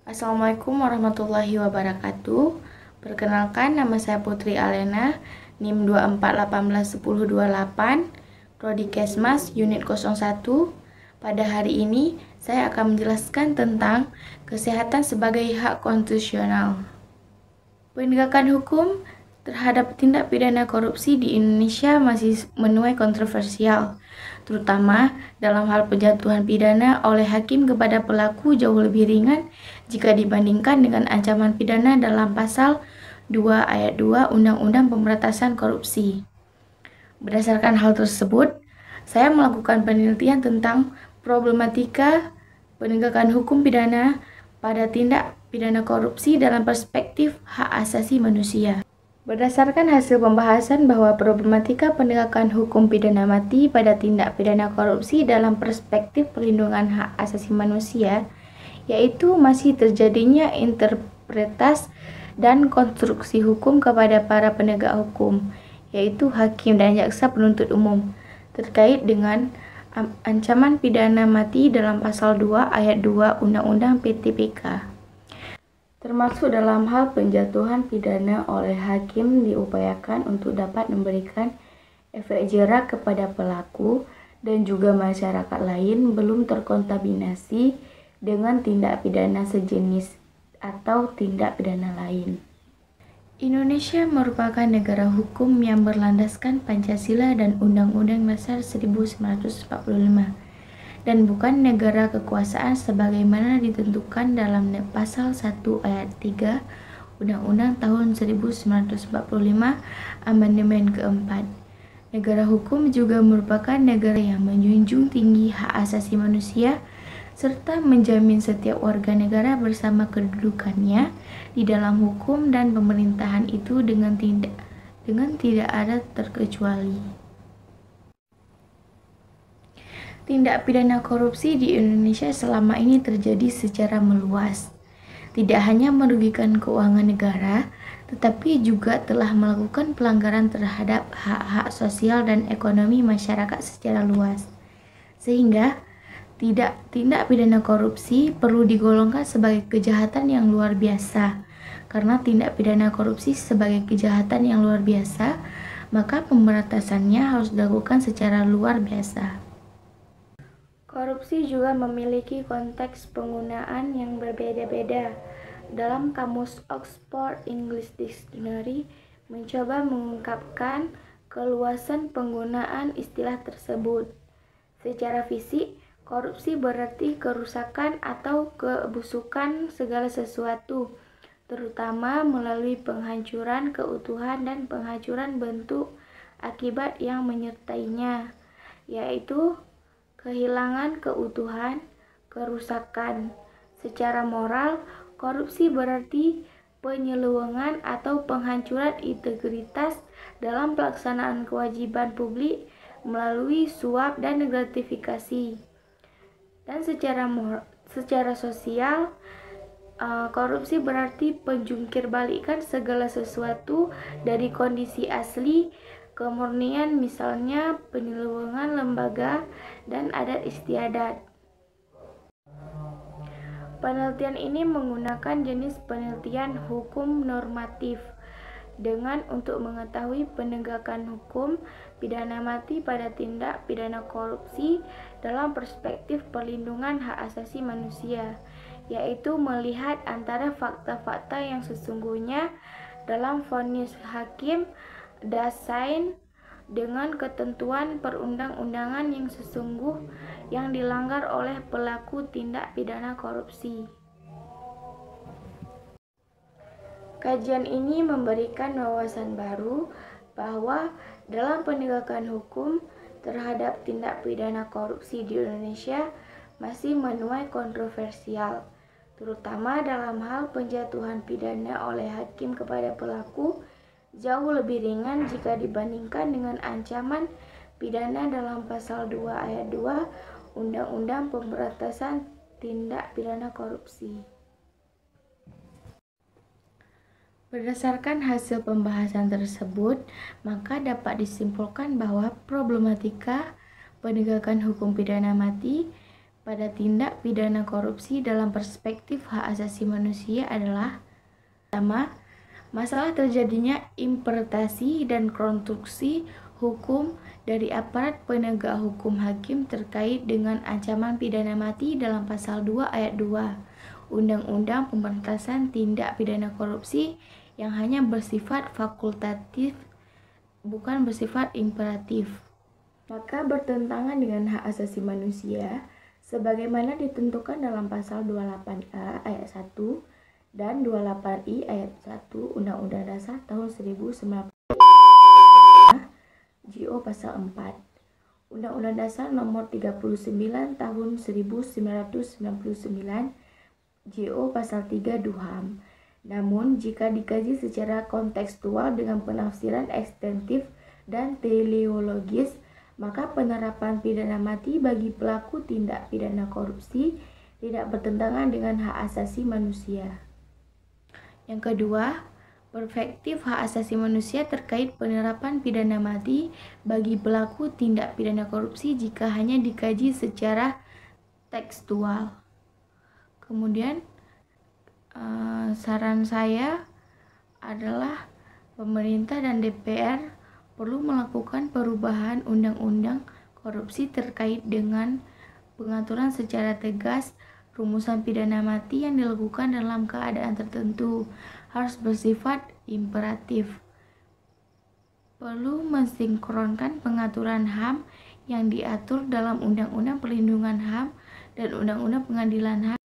Assalamualaikum warahmatullahi wabarakatuh. Perkenalkan, nama saya Putri Alena, NIM 24181028, Prodi Kesmas Unit 01. Pada hari ini, saya akan menjelaskan tentang kesehatan sebagai hak konstitusional. Penegakan hukum terhadap tindak pidana korupsi di Indonesia masih menuai kontroversial, terutama dalam hal penjatuhan pidana oleh hakim kepada pelaku jauh lebih ringan jika dibandingkan dengan ancaman pidana dalam pasal 2 ayat 2 Undang-Undang Pemberantasan Korupsi. Berdasarkan hal tersebut, saya melakukan penelitian tentang problematika penegakan hukum pidana pada tindak pidana korupsi dalam perspektif hak asasi manusia. Berdasarkan hasil pembahasan bahwa problematika penegakan hukum pidana mati pada tindak pidana korupsi dalam perspektif perlindungan hak asasi manusia, yaitu masih terjadinya interpretasi dan konstruksi hukum kepada para penegak hukum, yaitu hakim dan jaksa penuntut umum, terkait dengan ancaman pidana mati dalam pasal 2 ayat 2 Undang-Undang PTPK. Termasuk dalam hal penjatuhan pidana oleh hakim diupayakan untuk dapat memberikan efek jerak kepada pelaku dan juga masyarakat lain belum terkontaminasi dengan tindak pidana sejenis atau tindak pidana lain. Indonesia merupakan negara hukum yang berlandaskan Pancasila dan Undang-Undang Dasar 1945 dan bukan negara kekuasaan sebagaimana ditentukan dalam pasal 1 ayat 3 Undang-Undang tahun 1945 Amandemen keempat. Negara hukum juga merupakan negara yang menjunjung tinggi hak asasi manusia serta menjamin setiap warga negara bersama kedudukannya di dalam hukum dan pemerintahan itu dengan tidak ada terkecuali. Tindak pidana korupsi di Indonesia selama ini terjadi secara meluas. Tidak hanya merugikan keuangan negara, tetapi juga telah melakukan pelanggaran terhadap hak-hak sosial dan ekonomi masyarakat secara luas. Sehingga tindak pidana korupsi perlu digolongkan sebagai kejahatan yang luar biasa. Karena tindak pidana korupsi sebagai kejahatan yang luar biasa, maka pemberantasannya harus dilakukan secara luar biasa. Korupsi juga memiliki konteks penggunaan yang berbeda-beda. Dalam Kamus Oxford English Dictionary mencoba mengungkapkan keluasan penggunaan istilah tersebut. Secara fisik, korupsi berarti kerusakan atau kebusukan segala sesuatu, terutama melalui penghancuran keutuhan dan penghancuran bentuk akibat yang menyertainya, yaitu kehilangan keutuhan, kerusakan. Secara moral, korupsi berarti penyelewengan atau penghancuran integritas dalam pelaksanaan kewajiban publik melalui suap dan gratifikasi. Dan secara sosial, korupsi berarti penjungkir-balikan segala sesuatu dari kondisi asli kemurnian, misalnya penyelewengan lembaga dan adat istiadat. Penelitian ini menggunakan jenis penelitian hukum normatif dengan untuk mengetahui penegakan hukum pidana mati pada tindak pidana korupsi dalam perspektif perlindungan hak asasi manusia, yaitu melihat antara fakta-fakta yang sesungguhnya dalam vonis hakim dasain dengan ketentuan perundang-undangan yang sesungguh yang dilanggar oleh pelaku tindak pidana korupsi. Kajian ini memberikan wawasan baru bahwa dalam penegakan hukum terhadap tindak pidana korupsi di Indonesia masih menuai kontroversial, terutama dalam hal penjatuhan pidana oleh hakim kepada pelaku jauh lebih ringan jika dibandingkan dengan ancaman pidana dalam pasal 2 ayat 2 Undang-Undang Pemberantasan Tindak Pidana Korupsi. Berdasarkan hasil pembahasan tersebut, maka dapat disimpulkan bahwa problematika penegakan hukum pidana mati pada tindak pidana korupsi dalam perspektif hak asasi manusia adalah: pertama, masalah terjadinya interpretasi dan konstruksi hukum dari aparat penegak hukum hakim terkait dengan ancaman pidana mati dalam pasal 2 ayat 2 Undang-Undang Pemberantasan Tindak Pidana Korupsi yang hanya bersifat fakultatif, bukan bersifat imperatif. Maka bertentangan dengan hak asasi manusia sebagaimana ditentukan dalam pasal 28A ayat 1 dan 28I ayat 1 Undang-Undang Dasar tahun 1945, JO pasal 4, Undang-Undang Dasar nomor 39 tahun 1999, JO pasal 3 DUHAM. Namun, jika dikaji secara kontekstual dengan penafsiran ekstensif dan teleologis, maka penerapan pidana mati bagi pelaku tindak pidana korupsi tidak bertentangan dengan hak asasi manusia. Yang kedua, perspektif hak asasi manusia terkait penerapan pidana mati bagi pelaku tindak pidana korupsi jika hanya dikaji secara tekstual. Kemudian, saran saya adalah pemerintah dan DPR perlu melakukan perubahan undang-undang korupsi terkait dengan pengaturan secara tegas rumusan pidana mati yang dilakukan dalam keadaan tertentu harus bersifat imperatif. Perlu mensinkronkan pengaturan HAM yang diatur dalam Undang-Undang Perlindungan HAM dan Undang-Undang Pengadilan HAM